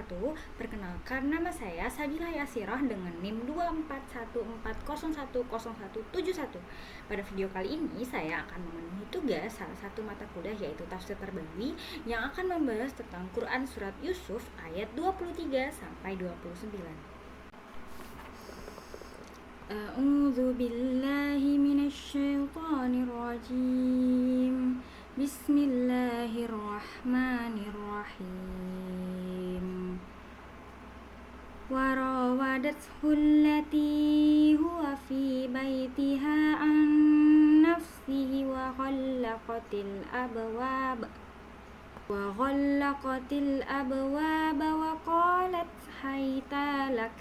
wabarakatuh. Perkenalkan, nama saya Sabila Yasirah dengan NIM 24140010171. Pada video kali ini saya akan memenuhi tugas salah satu mata kuliah yaitu Tafsir Tarbawi yang akan membahas tentang Quran Surat Yusuf ayat 23 sampai 29. A'udzu billahi minasyaitonir rajim. Bismillahirrahmanirrahim. Warawadathu allati huwa fi baitiha an nafsihi wa ghallaqatil abwaba wa qalat hayta lak.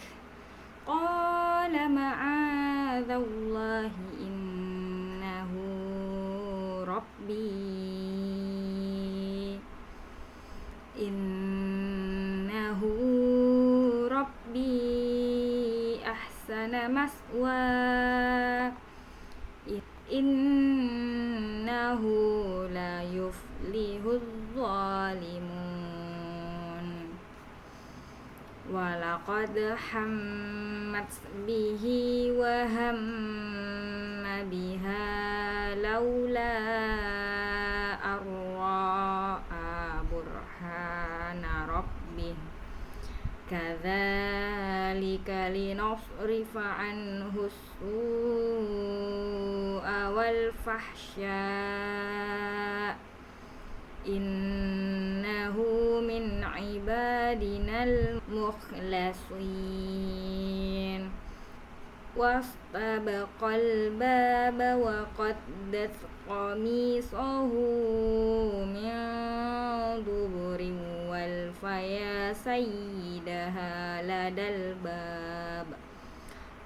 Qala ma'adzallahi innahu rabbi ahsana maswa innahu la yuflihuz zalimun. Walaqad hammat bihi wa hamma biha laula arra'a burhana rabbih kadzalika linasrifa anhu su'a wal fahsya innahu min ibadinal mukhlasin. Wastabaqal baba wa qaddat qamisahu min duburin wal faya sayyidaha ladal bab.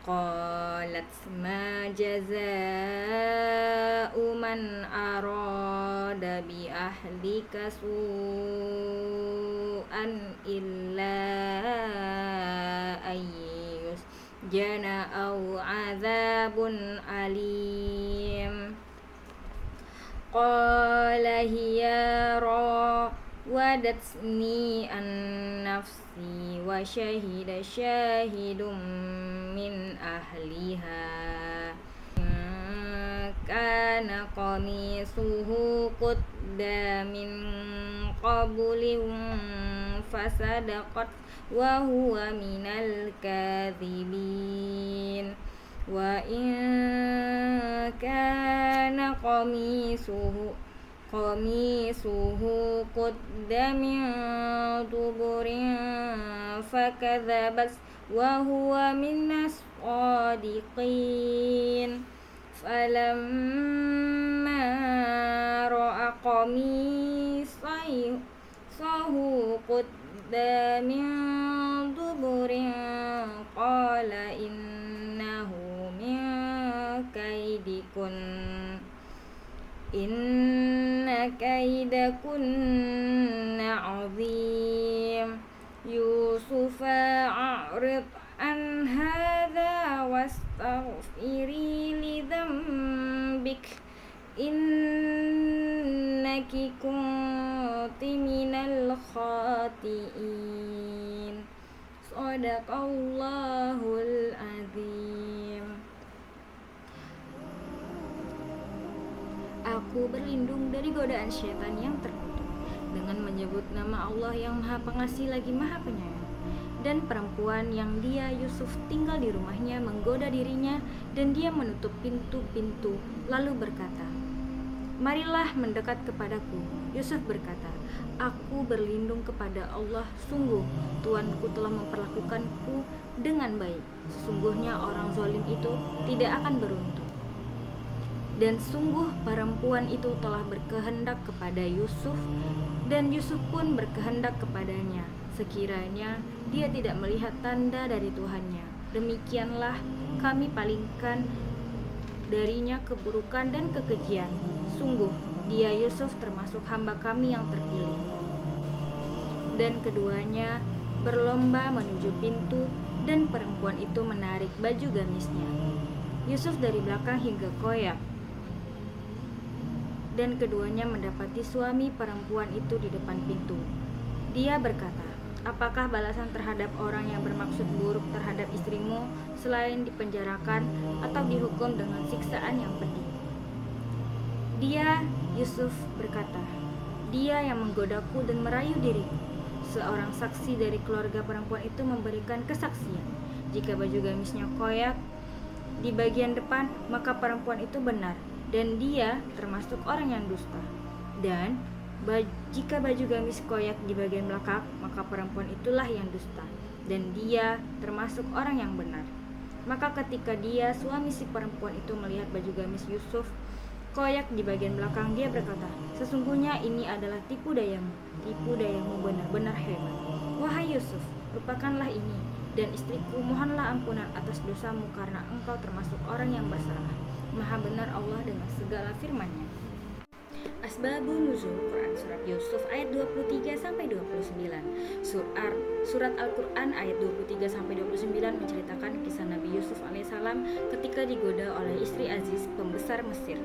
Qalat ma jazaa'u man arada bi ahlika su'an illa ayyus jana aw azabun alim. Qala hiya rawadatni an nafsi wa syahida syahidum min ahliha kana qamisuhu qudda min qablin fasadaqat wa huwa minal kadhibin. Wa in kana qamisuhu qudda min duburin fakadzabat wa huwa minas shadiqin. Falamma ra'a qamisahu qudda min duburin qala innahu min kaidikun inna kaidakunna 'azim. Yusufa a'rid an hadha wastaghfiri li dhanbik innaki kunti minal khati'in. Shadaqallahul azim. Aku berlindung dari godaan syaitan yang terkutuk dengan menyebut nama Allah yang Maha Pengasih lagi Maha Penyayang. Dan perempuan yang dia Yusuf tinggal di rumahnya menggoda dirinya, dan dia menutup pintu-pintu lalu berkata, marilah mendekat kepadaku. Yusuf berkata, aku berlindung kepada Allah, sungguh Tuanku telah memperlakukanku dengan baik. Sesungguhnya orang zalim itu tidak akan beruntung. Dan sungguh perempuan itu telah berkehendak kepada Yusuf, dan Yusuf pun berkehendak kepadanya, sekiranya dia tidak melihat tanda dari Tuhannya. Demikianlah kami palingkan darinya keburukan dan kekejian. Sungguh dia Yusuf termasuk hamba kami yang terpilih. Dan keduanya berlomba menuju pintu, dan perempuan itu menarik baju gamisnya Yusuf dari belakang hingga koyak. Dan keduanya mendapati suami perempuan itu di depan pintu. Dia berkata, Apakah balasan terhadap orang yang bermaksud buruk terhadap istrimu selain dipenjarakan atau dihukum dengan siksaan yang pedih? Dia, Yusuf berkata, dia yang menggodaku dan merayu diriku. Seorang saksi dari keluarga perempuan itu memberikan kesaksian. Jika baju gamisnya koyak di bagian depan, maka perempuan itu benar, dan dia termasuk orang yang dusta. Dan jika baju gamis koyak di bagian belakang, maka perempuan itulah yang dusta, dan dia termasuk orang yang benar. Maka ketika dia, suami si perempuan itu, melihat baju gamis Yusuf koyak di bagian belakang, dia berkata, sesungguhnya ini adalah tipu dayamu benar-benar hebat. Wahai Yusuf, lupakanlah ini, dan istriku, mohonlah ampunan atas dosamu karena engkau termasuk orang yang bersalah. Maha benar Allah dengan segala firman-Nya. Asbabun Nuzul Quran Surat Yusuf ayat 23-29. Surat Al-Quran ayat 23-29 menceritakan kisah Nabi Yusuf alaihissalam ketika digoda oleh istri Aziz, pembesar Mesir.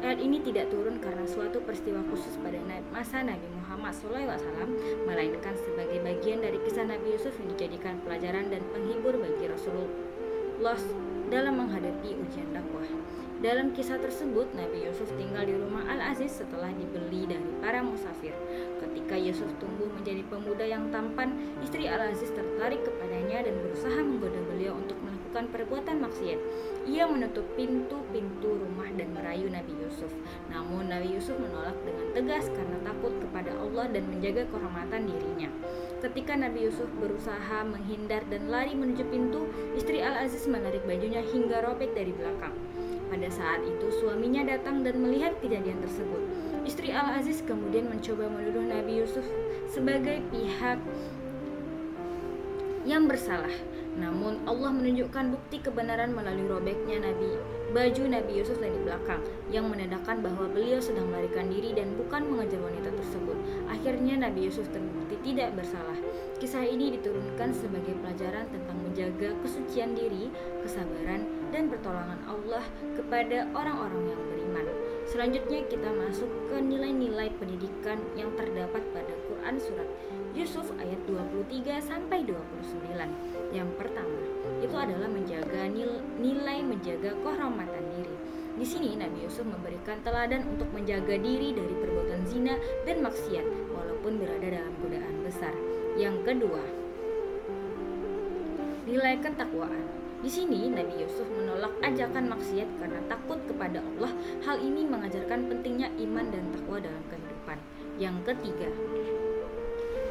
Ayat ini tidak turun karena suatu peristiwa khusus pada masa Nabi Muhammad SAW, melainkan sebagai bagian dari kisah Nabi Yusuf yang dijadikan pelajaran dan penghibur bagi Rasulullah dalam menghadapi ujian dakwah. Dalam kisah tersebut, Nabi Yusuf tinggal di rumah Al-Aziz setelah dibeli dari para musafir. Ketika Yusuf tumbuh menjadi pemuda yang tampan, istri Al-Aziz tertarik kepadanya dan berusaha menggoda beliau untuk melakukan perbuatan maksiat. Ia menutup pintu-pintu rumah dan merayu Nabi Yusuf. Namun Nabi Yusuf menolak dengan tegas karena takut kepada Allah dan menjaga kehormatan dirinya. Ketika Nabi Yusuf berusaha menghindar dan lari menuju pintu, istri Al-Aziz menarik bajunya hingga robek dari belakang. Pada saat itu suaminya datang dan melihat kejadian tersebut. Istri Al-Aziz kemudian mencoba menuduh Nabi Yusuf sebagai pihak yang bersalah. Namun Allah menunjukkan bukti kebenaran melalui robeknya baju Nabi Yusuf dari belakang, yang menandakan bahwa beliau sedang melarikan diri dan bukan mengejar wanita tersebut. Akhirnya Nabi Yusuf terbukti tidak bersalah. Kisah ini diturunkan sebagai pelajaran tentang menjaga kesucian diri, kesabaran, dan pertolongan Allah kepada orang-orang yang beriman. Selanjutnya kita masuk ke nilai-nilai pendidikan yang terdapat pada Quran Surat Yusuf ayat 23-29. Yang pertama, itu adalah nilai menjaga kehormatan diri. Di sini Nabi Yusuf memberikan teladan untuk menjaga diri dari perbuatan zina dan maksiat walaupun berada dalam godaan besar. Yang kedua, nilai ketakwaan. Di sini Nabi Yusuf menolak ajakan maksiat karena takut kepada Allah. Hal ini mengajarkan pentingnya iman dan takwa dalam kehidupan. Yang ketiga,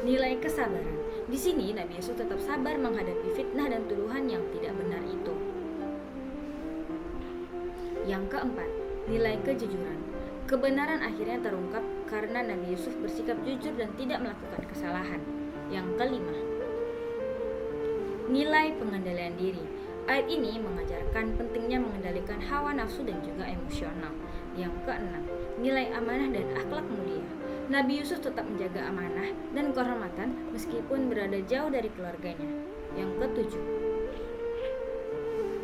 nilai kesabaran. Di sini Nabi Yusuf tetap sabar menghadapi fitnah dan tuduhan yang tidak benar itu. Yang keempat, nilai kejujuran. Kebenaran akhirnya terungkap karena Nabi Yusuf bersikap jujur dan tidak melakukan kesalahan. Yang kelima, nilai pengendalian diri. Ayat ini mengajarkan pentingnya mengendalikan hawa nafsu dan juga emosional. Yang keenam, nilai amanah dan akhlak mulia. Nabi Yusuf tetap menjaga amanah dan kehormatan meskipun berada jauh dari keluarganya. Yang ketujuh,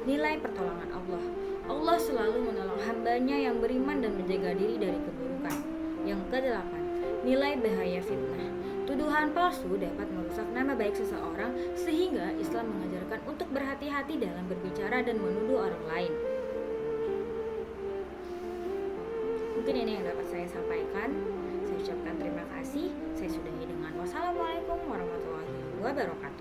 nilai pertolongan Allah. Allah selalu menolong hambanya yang beriman dan menjaga diri dari keburukan. Yang kedelapan, nilai bahaya fitnah. Tuduhan palsu dapat merusak nama baik seseorang, sehingga Islam mengajarkan untuk berhati-hati dalam berbicara dan menuduh orang lain. Mungkin ini yang dapat saya sampaikan. Saya ucapkan terima kasih. Saya sudahi dengan wassalamualaikum warahmatullahi wabarakatuh.